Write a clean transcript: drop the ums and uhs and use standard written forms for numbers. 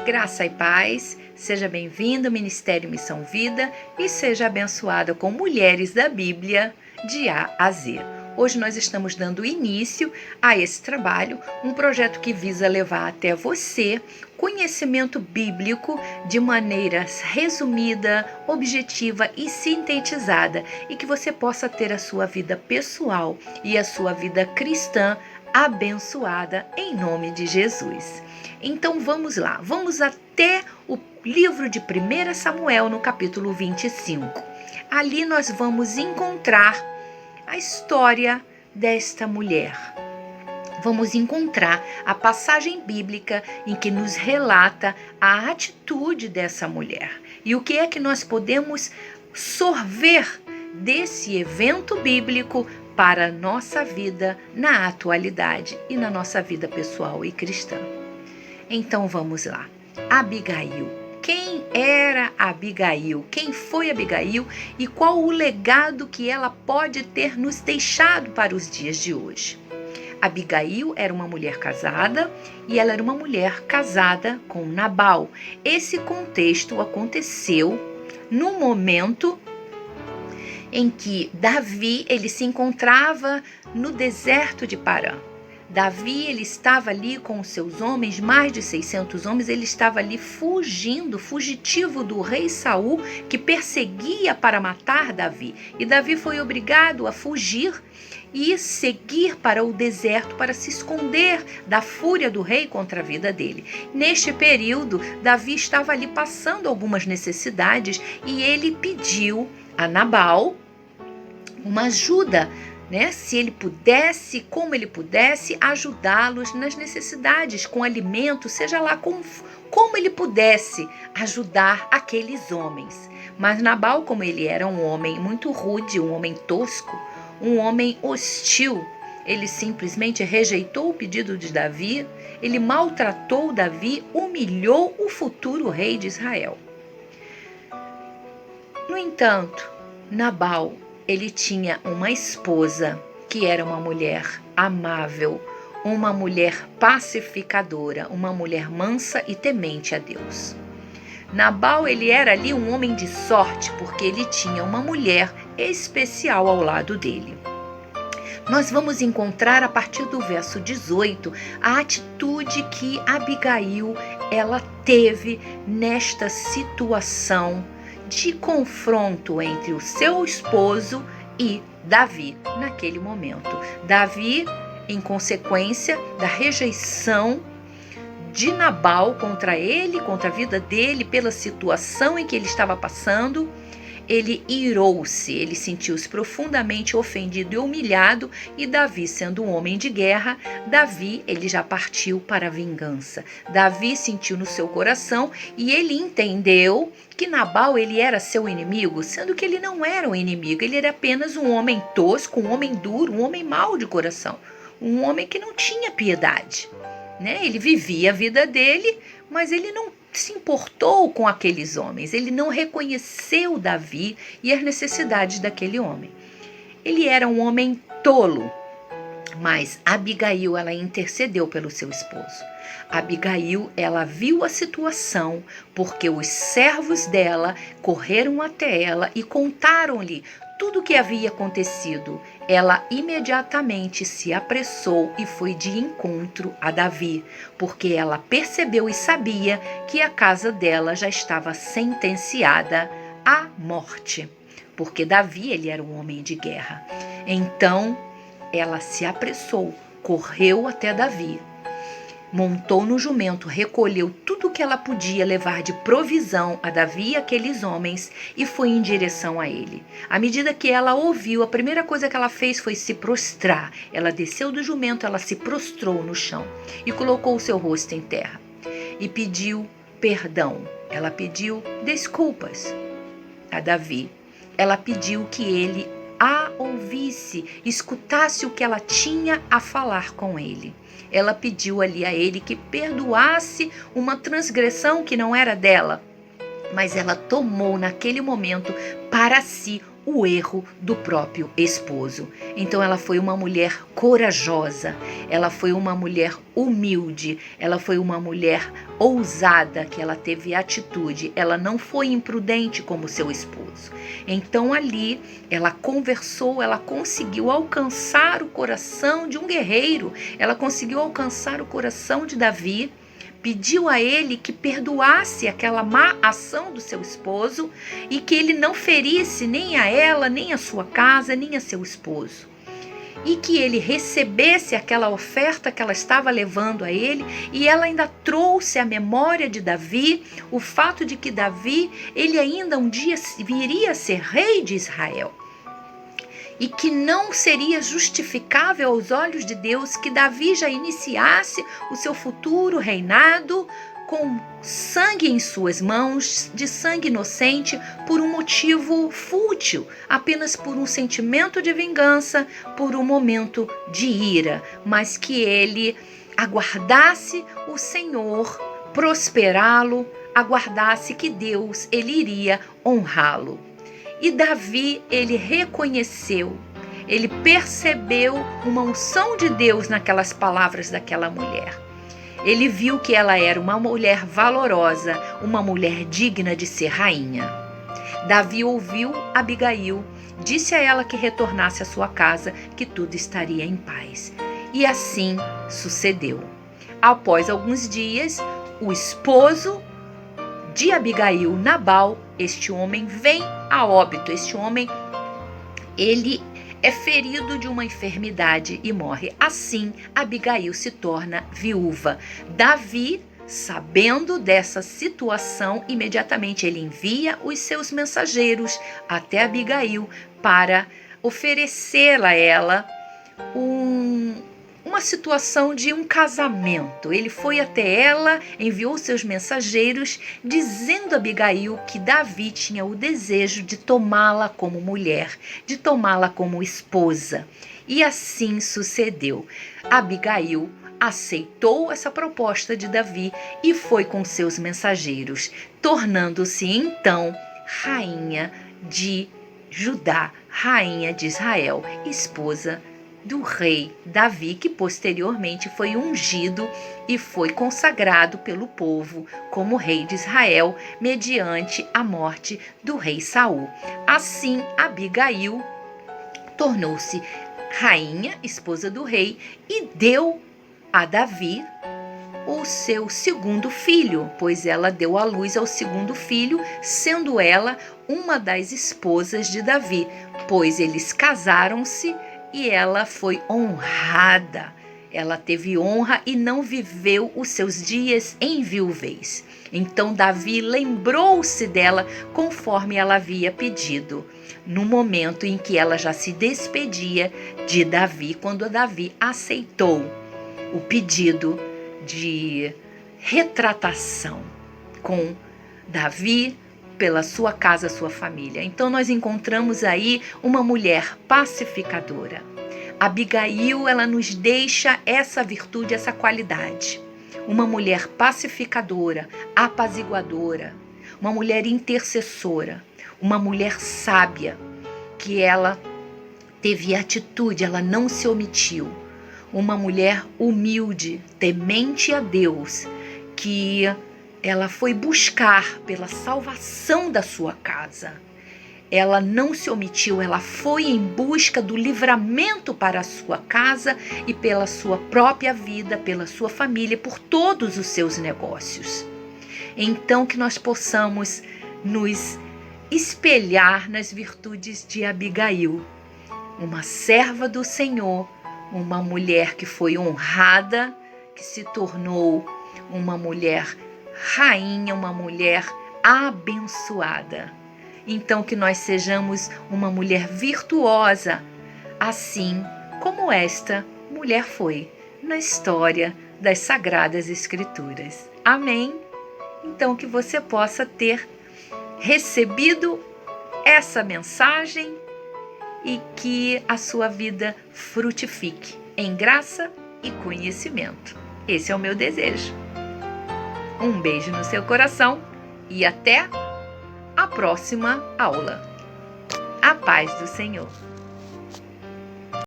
Graça e paz, seja bem-vindo ao Ministério Missão Vida e seja abençoada com mulheres da Bíblia de A a Z. Hoje nós estamos dando início a esse trabalho, um projeto que visa levar até você conhecimento bíblico de maneira resumida, objetiva e sintetizada, e que você possa ter a sua vida pessoal e a sua vida cristã abençoada em nome de Jesus. Então vamos lá, vamos até o livro de 1 Samuel no capítulo 25. Ali nós vamos encontrar a história desta mulher. Vamos encontrar a passagem bíblica em que nos relata a atitude dessa mulher. E o que é que nós podemos sorver desse evento bíblico para a nossa vida na atualidade e na nossa vida pessoal e cristã. Então vamos lá. Abigail. Quem era Abigail? Quem foi Abigail e qual o legado que ela pode ter nos deixado para os dias de hoje? Abigail era uma mulher casada e ela era uma mulher casada com Nabal. Esse contexto aconteceu no momento em que Davi ele se encontrava no deserto de Parã. Davi ele estava ali com os seus homens, mais de 600 homens, ele estava ali fugitivo do rei Saul, que perseguia para matar Davi. E Davi foi obrigado a fugir e seguir para o deserto para se esconder da fúria do rei contra a vida dele. Neste período, Davi estava ali passando algumas necessidades e ele pediu a Nabal uma ajuda, se ele pudesse, como ele pudesse, ajudá-los nas necessidades, com alimento, seja lá como ele pudesse ajudar aqueles homens. Mas Nabal, como ele era um homem muito rude, um homem tosco, um homem hostil, ele simplesmente rejeitou o pedido de Davi, ele maltratou Davi, humilhou o futuro rei de Israel. No entanto, Nabal, ele tinha uma esposa que era uma mulher amável, uma mulher pacificadora, uma mulher mansa e temente a Deus. Nabal, ele era ali um homem de sorte, porque ele tinha uma mulher especial ao lado dele. Nós vamos encontrar a partir do verso 18 a atitude que Abigail ela teve nesta situação de confronto entre o seu esposo e Davi naquele momento. Davi, em consequência da rejeição de Nabal contra ele, contra a vida dele, pela situação em que ele estava passando, ele irou-se, ele sentiu-se profundamente ofendido e humilhado, e Davi, sendo um homem de guerra, Davi, ele já partiu para a vingança. Davi sentiu no seu coração e ele entendeu que Nabal, ele era seu inimigo, sendo que ele não era um inimigo, ele era apenas um homem tosco, um homem duro, um homem mau de coração, um homem que não tinha piedade. Ele vivia a vida dele, mas ele não se importou com aqueles homens, ele não reconheceu Davi e as necessidades daquele homem. Ele era um homem tolo, mas Abigail, ela intercedeu pelo seu esposo. Abigail, ela viu a situação, porque os servos dela correram até ela e contaram-lhe tudo o que havia acontecido. Ela imediatamente se apressou e foi de encontro a Davi, porque ela percebeu e sabia que a casa dela já estava sentenciada à morte, porque Davi, ele era um homem de guerra. Então, ela se apressou, correu até Davi, montou no jumento, recolheu tudo o que ela podia levar de provisão a Davi e aqueles homens e foi em direção a ele. À medida que ela ouviu, a primeira coisa que ela fez foi se prostrar. Ela desceu do jumento, ela se prostrou no chão e colocou o seu rosto em terra e pediu perdão. Ela pediu desculpas a Davi. Ela pediu que ele a ouvisse, escutasse o que ela tinha a falar com ele. Ela pediu ali a ele que perdoasse uma transgressão que não era dela, mas ela tomou naquele momento para si o erro do próprio esposo. Então ela foi uma mulher corajosa, ela foi uma mulher humilde, ela foi uma mulher ousada, que ela teve atitude, ela não foi imprudente como seu esposo. Então ali ela conversou, ela conseguiu alcançar o coração de um guerreiro, ela conseguiu alcançar o coração de Davi, pediu a ele que perdoasse aquela má ação do seu esposo e que ele não ferisse nem a ela, nem a sua casa, nem a seu esposo. E que ele recebesse aquela oferta que ela estava levando a ele, e ela ainda trouxe à memória de Davi o fato de que Davi, ele ainda um dia viria a ser rei de Israel. E que não seria justificável aos olhos de Deus que Davi já iniciasse o seu futuro reinado com sangue em suas mãos, de sangue inocente, por um motivo fútil, apenas por um sentimento de vingança, por um momento de ira, mas que ele aguardasse o Senhor prosperá-lo, aguardasse que Deus, ele iria honrá-lo. E Davi, ele reconheceu, ele percebeu uma unção de Deus naquelas palavras daquela mulher. Ele viu que ela era uma mulher valorosa, uma mulher digna de ser rainha. Davi ouviu Abigail, disse a ela que retornasse à sua casa, que tudo estaria em paz. E assim sucedeu. Após alguns dias, o esposo de Abigail, Nabal, este homem vem a óbito. Este homem, ele é ferido de uma enfermidade e morre. Assim, Abigail se torna viúva. Davi, sabendo dessa situação, imediatamente ele envia os seus mensageiros até Abigail para oferecer a ela uma situação de um casamento. Ele foi até ela, enviou seus mensageiros, dizendo a Abigail que Davi tinha o desejo de tomá-la como mulher, de tomá-la como esposa. E assim sucedeu. Abigail aceitou essa proposta de Davi e foi com seus mensageiros, tornando-se então rainha de Judá, rainha de Israel, esposa do rei Davi, que posteriormente foi ungido e foi consagrado pelo povo como rei de Israel mediante a morte do rei Saul. Assim, Abigail tornou-se rainha, esposa do rei, e deu a Davi o seu segundo filho, pois ela deu à luz ao segundo filho, sendo ela uma das esposas de Davi, pois eles casaram-se e ela foi honrada. Ela teve honra e não viveu os seus dias em viuvez. Então Davi lembrou-se dela conforme ela havia pedido, no momento em que ela já se despedia de Davi, quando Davi aceitou o pedido de retratação com Davi pela sua casa, sua família. Então nós encontramos aí uma mulher pacificadora. Abigail, ela nos deixa essa virtude, essa qualidade. Uma mulher pacificadora, apaziguadora, uma mulher intercessora, uma mulher sábia, que ela teve atitude, ela não se omitiu. Uma mulher humilde, temente a Deus, que ela foi buscar pela salvação da sua casa. Ela não se omitiu, ela foi em busca do livramento para a sua casa e pela sua própria vida, pela sua família, por todos os seus negócios. Então que nós possamos nos espelhar nas virtudes de Abigail, uma serva do Senhor, uma mulher que foi honrada, que se tornou uma mulher rainha, uma mulher abençoada. Então que nós sejamos uma mulher virtuosa, assim como esta mulher foi na história das Sagradas Escrituras. Amém? Então que você possa ter recebido essa mensagem e que a sua vida frutifique em graça e conhecimento. Esse é o meu desejo. Um beijo no seu coração e até a próxima aula. A paz do Senhor.